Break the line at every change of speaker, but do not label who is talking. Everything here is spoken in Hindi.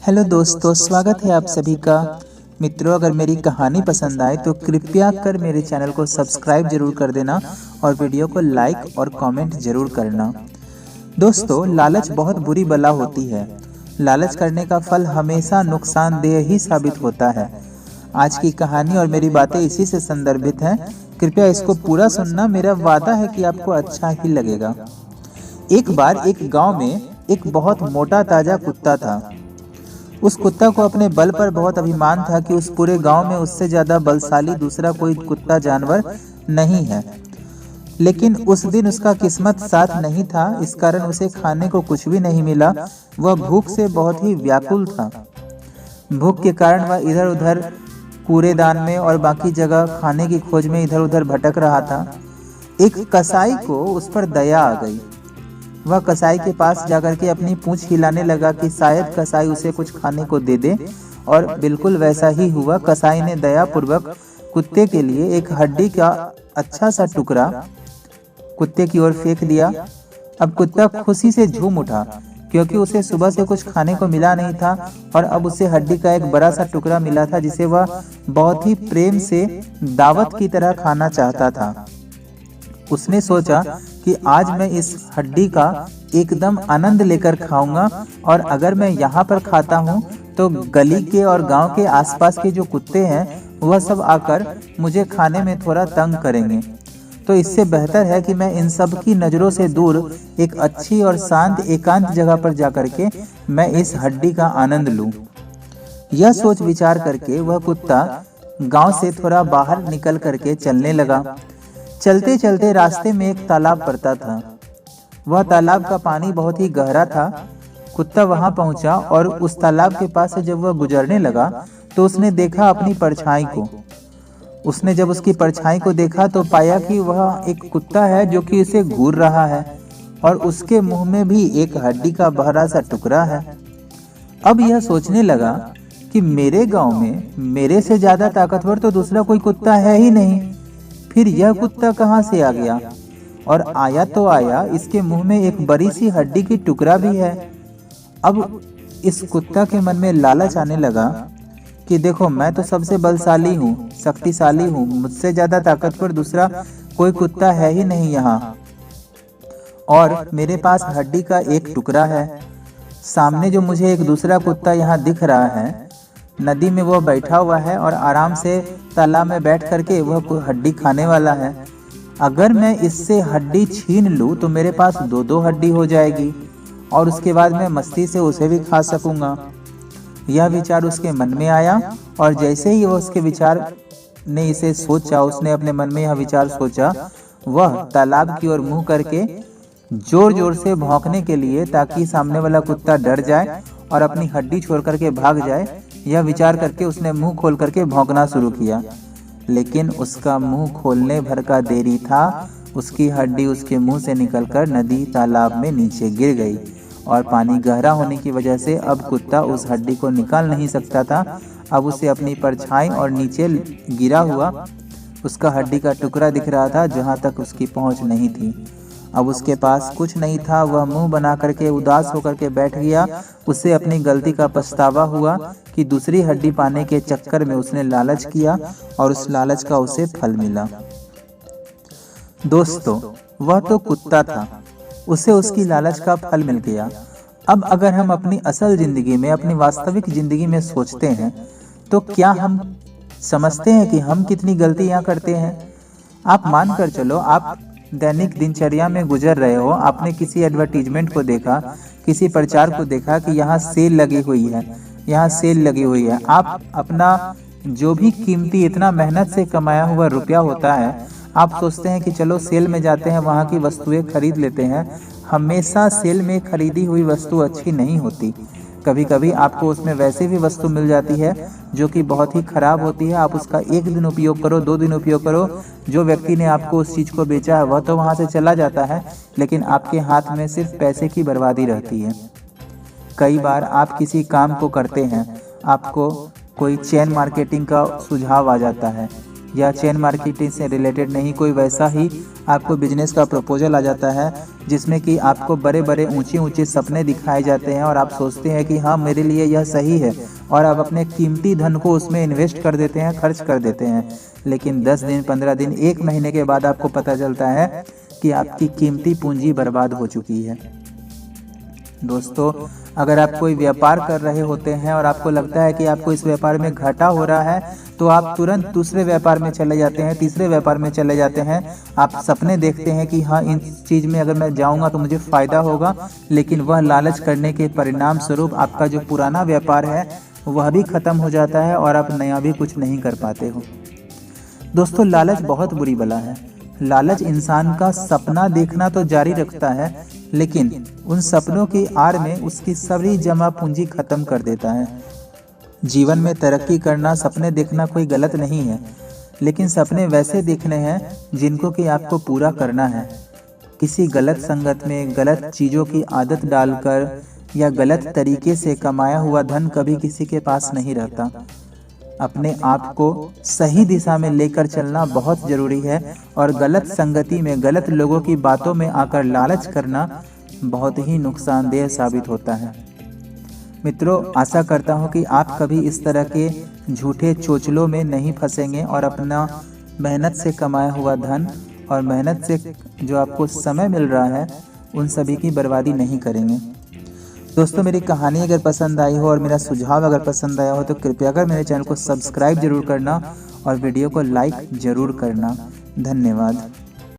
हेलो दोस्तों, स्वागत है आप सभी का। मित्रों, अगर मेरी कहानी पसंद आए तो कृपया कर मेरे चैनल को सब्सक्राइब जरूर कर देना और वीडियो को लाइक और कमेंट जरूर करना। दोस्तों, लालच बहुत बुरी बला होती है। लालच करने का फल हमेशा नुकसानदेह ही साबित होता है। आज की कहानी और मेरी बातें इसी से संदर्भित हैं। कृपया इसको पूरा सुनना, मेरा वादा है कि आपको अच्छा ही लगेगा। एक बार एक गांव में एक बहुत मोटा ताजा कुत्ता था। उस कुत्ता को अपने बल पर बहुत अभिमान था कि उस पूरे गांव में उससे ज्यादा बलशाली दूसरा कोई कुत्ता जानवर नहीं है। लेकिन उस दिन उसका किस्मत साथ नहीं था। इस कारण उसे खाने को कुछ भी नहीं मिला। वह भूख से बहुत ही व्याकुल था। भूख के कारण वह इधर उधर कूड़ेदान में और बाकी जगह खाने की खोज में इधर उधर भटक रहा था। एक कसाई को उस पर दया आ गई। वह कसाई के पास जाकर के अपनी पूंछ हिलाने लगा कि शायद कसाई उसे कुछ खाने को दे दे, और बिल्कुल वैसा ही हुआ। कसाई ने दया पूर्वक कुत्ते के लिए एक हड्डी का अच्छा सा टुकड़ा कुत्ते की ओर फेंक दिया। अब कुत्ता खुशी से झूम उठा, क्योंकि उसे सुबह से कुछ खाने को मिला नहीं था और अब उसे हड्डी का एक बड़ा सा टुकड़ा मिला था, जिसे वह बहुत ही प्रेम से दावत की तरह खाना चाहता था। उसने सोचा कि आज मैं इस हड्डी का एकदम आनंद लेकर खाऊंगा, और अगर मैं यहाँ पर खाता हूँ तो गली के और गांव के आसपास के जो कुत्ते हैं वह सब आकर मुझे खाने में थोड़ा तंग करेंगे। तो इससे बेहतर है कि मैं इन सब की नज़रों से दूर एक अच्छी और शांत एकांत जगह पर जाकर के मैं इस हड्डी का आनंद लूं। यह सोच विचार करके वह कुत्ता गांव से थोड़ा बाहर निकल करके चलने लगा। चलते चलते रास्ते में एक तालाब पड़ता था। वह तालाब का पानी बहुत ही गहरा था। कुत्ता वहां पहुंचा और उस तालाब के पास से जब वह गुजरने लगा तो उसने देखा अपनी परछाई को। उसने जब उसकी परछाई को देखा तो पाया कि वह एक कुत्ता है जो कि उसे घूर रहा है, और उसके मुंह में भी एक हड्डी का बड़ा सा टुकड़ा है। अब यह सोचने लगा कि मेरे गांव में मेरे से ज्यादा ताकतवर तो दूसरा कोई कुत्ता है ही नहीं, फिर यह कुत्ता कहां से आ गया? और आया तो आया, इसके मुंह में एक बड़ी सी हड्डी की टुकड़ा भी है। अब इस कुत्ता के मन में लालच आने लगा कि देखो, मैं तो सबसे बलशाली हूँ, शक्तिशाली हूँ, मुझसे ज्यादा ताकतवर दूसरा कोई कुत्ता है ही नहीं यहाँ, और मेरे पास हड्डी का एक टुकड़ा है। सामने जो मुझे एक दूसरा कुत्ता यहाँ दिख रहा है, नदी में वो बैठा हुआ है और आराम से तालाब में बैठ करके वह हड्डी खाने वाला है। अगर मैं इससे हड्डी छीन लूं तो मेरे पास दो दो हड्डी हो जाएगी, और उसके बाद मैं मस्ती से उसे भी खा सकूंगा। यह विचार उसके मन में आया, और जैसे ही वह उसके विचार ने इसे सोचा, उसने अपने मन में यह विचार सोचा, वह तालाब की ओर मुंह करके जोर जोर से भौंकने के लिए, ताकि सामने वाला कुत्ता डर जाए और अपनी हड्डी छोड़ करके भाग जाए। यह विचार करके उसने मुंह खोल करके भौंकना शुरू किया, लेकिन उसका मुंह खोलने भर का देरी था। उसकी हड्डी उसके मुंह से निकलकर नदी तालाब में नीचे गिर गई, और पानी गहरा होने की वजह से अब कुत्ता उस हड्डी को निकाल नहीं सकता था। अब उसे अपनी परछाई और नीचे गिरा हुआ उसका हड्डी का टुकड़ा दिख रहा था, जहां तक उसकी पहुंच नहीं थी। अब उसके पास कुछ नहीं था। वह मुंह बना करके उदास होकर के बैठ गया। उसे अपनी गलती का पछतावा हुआ कि दूसरी हड्डी पाने के चक्कर में उसने लालच किया, और उस लालच का उसे फल मिला। दोस्तों, वह तो कुत्ता था, उसे उसकी लालच का फल मिल गया। अब अगर हम अपनी असल जिंदगी में, अपनी वास्तविक जिंदगी में सोचते हैं, तो क्या हम समझते हैं कि हम कितनी गलतियां करते हैं? आप मान कर चलो, आप दैनिक दिनचर्या में गुजर रहे हो, आपने किसी एडवर्टीजमेंट को देखा, किसी प्रचार को देखा कि यहाँ सेल लगी हुई है, यहाँ सेल लगी हुई है। आप अपना जो भी कीमती, इतना मेहनत से कमाया हुआ रुपया होता है, आप सोचते हैं कि चलो सेल में जाते हैं, वहाँ की वस्तुएं खरीद लेते हैं। हमेशा सेल में खरीदी हुई वस्तु अच्छी नहीं होती। कभी कभी आपको उसमें वैसे भी वस्तु मिल जाती है जो कि बहुत ही खराब होती है। आप उसका एक दिन उपयोग करो, 2 दिन उपयोग करो, जो व्यक्ति ने आपको उस चीज़ को बेचा है वह तो वहाँ से चला जाता है, लेकिन आपके हाथ में सिर्फ पैसे की बर्बादी रहती है। कई बार आप किसी काम को करते हैं, आपको कोई चेन मार्केटिंग का सुझाव आ जाता है या चेन मार्केटिंग से रिलेटेड नहीं, कोई वैसा ही आपको बिजनेस का प्रपोजल आ जाता है जिसमें कि आपको बड़े बड़े ऊंचे ऊंचे सपने दिखाए जाते हैं और आप सोचते हैं कि हाँ मेरे लिए यह सही है, और आप अपने कीमती धन को उसमें इन्वेस्ट कर देते हैं, खर्च कर देते हैं। लेकिन 10 दिन, 15 दिन, 1 महीने के बाद आपको पता चलता है कि आपकी कीमती पूंजी बर्बाद हो चुकी है। दोस्तों, अगर आप कोई व्यापार कर रहे होते हैं और आपको लगता है कि आपको इस व्यापार में घाटा हो रहा है, तो आप तुरंत दूसरे व्यापार में चले जाते हैं, तीसरे व्यापार में चले जाते हैं। आप सपने देखते हैं कि हाँ इन चीज़ में अगर मैं जाऊंगा तो मुझे फ़ायदा होगा, लेकिन वह लालच करने के परिणाम स्वरूप आपका जो पुराना व्यापार है वह भी ख़त्म हो जाता है और आप नया भी कुछ नहीं कर पाते हो। दोस्तों, लालच बहुत बुरी बला है। लालच इंसान का सपना देखना तो जारी रखता है, लेकिन उन सपनों की आड़ में उसकी सारी जमा पूंजी खत्म कर देता है। जीवन में तरक्की करना, सपने देखना कोई गलत नहीं है, लेकिन सपने वैसे देखने हैं जिनको कि आपको पूरा करना है। किसी गलत संगत में गलत चीज़ों की आदत डालकर या गलत तरीके से कमाया हुआ धन कभी किसी के पास नहीं रहता। अपने आप को सही दिशा में लेकर चलना बहुत ज़रूरी है, और गलत संगति में गलत लोगों की बातों में आकर लालच करना बहुत ही नुकसानदेह साबित होता है। मित्रों, आशा करता हूँ कि आप कभी इस तरह के झूठे चोचलों में नहीं फंसेंगे और अपना मेहनत से कमाया हुआ धन और मेहनत से जो आपको समय मिल रहा है उन सभी की बर्बादी नहीं करेंगे। दोस्तों, मेरी कहानी अगर पसंद आई हो और मेरा सुझाव अगर पसंद आया हो तो कृपया कर मेरे चैनल को सब्सक्राइब जरूर करना और वीडियो को लाइक जरूर करना। धन्यवाद।